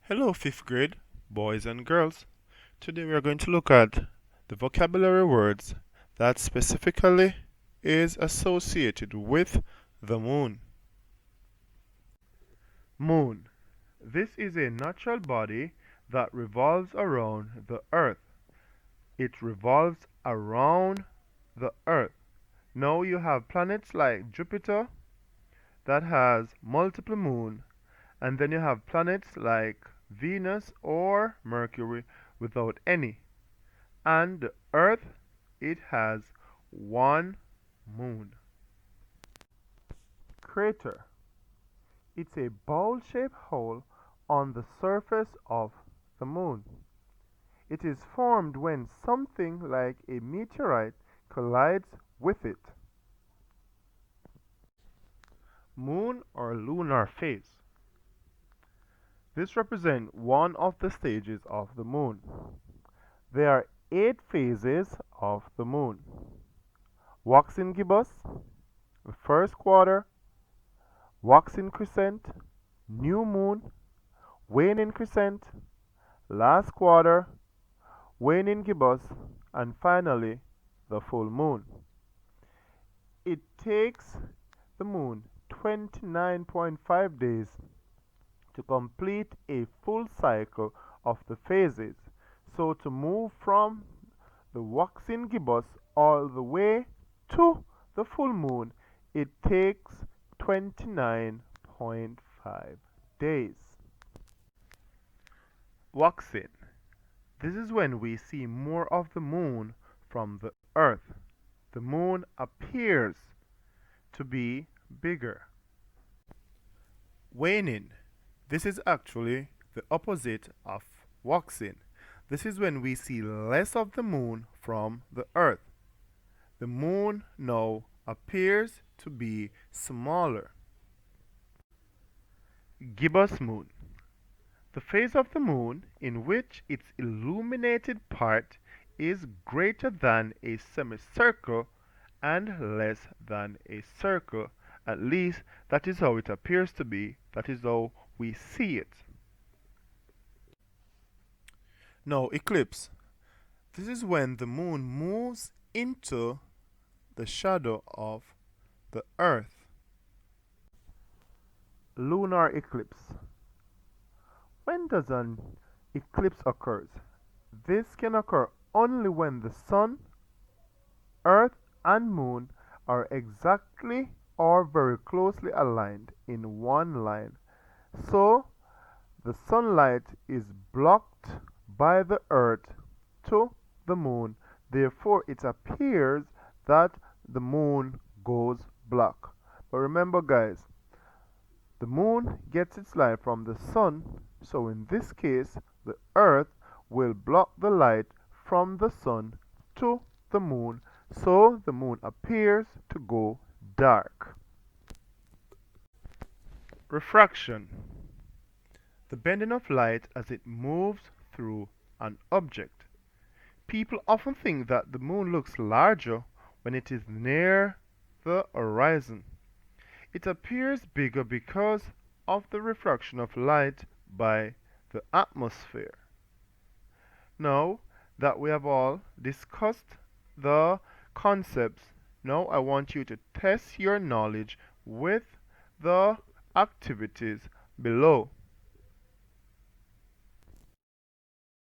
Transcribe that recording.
Hello, fifth grade, boys and girls. Today we are going to look at the vocabulary words that specifically is associated with the moon. Moon. This is a natural body that revolves around the earth. It revolves around the earth. Now you have planets like Jupiter that has multiple moons, and then you have planets like Venus or Mercury without any. And the Earth, it has one moon. Crater. It's a bowl-shaped hole on the surface of the moon. It is formed when something like a meteorite collides with it. Moon or lunar phase. This represents one of the stages of the moon. There are 8 phases of the moon: waxing gibbous, the first quarter, waxing crescent, new moon, waning crescent, last quarter, waning gibbous, and finally the full moon. It takes the moon 29.5 days to complete a full cycle of the phases. So to move from the waxing gibbous all the way to the full moon, it takes 29.5 days. Waxing. This is when we see more of the moon from the earth. The moon appears to be bigger. Waning. This is actually the opposite of waxing. This is when we see less of the moon from the earth. The moon now appears to be smaller. Gibbous moon. The phase of the moon in which its illuminated part is greater than a semicircle and less than a circle. At least that is how it appears to be. That is how we see it. Now, eclipse. This is when the moon moves into the shadow of the earth. Lunar eclipse. When does an eclipse occur? This can occur only when the sun, earth, and moon are exactly or very closely aligned in one line. So, the sunlight is blocked by the earth to the moon. Therefore, it appears that the moon goes black. But remember, guys, the moon gets its light from the sun. So in this case, the earth will block the light from the sun to the moon. So the moon appears to go dark. Refraction. The bending of light as it moves through an object. People often think that the moon looks larger when it is near the horizon. It appears bigger because of the refraction of light by the atmosphere. Now that we have all discussed the concepts, now I want you to test your knowledge with the activities below.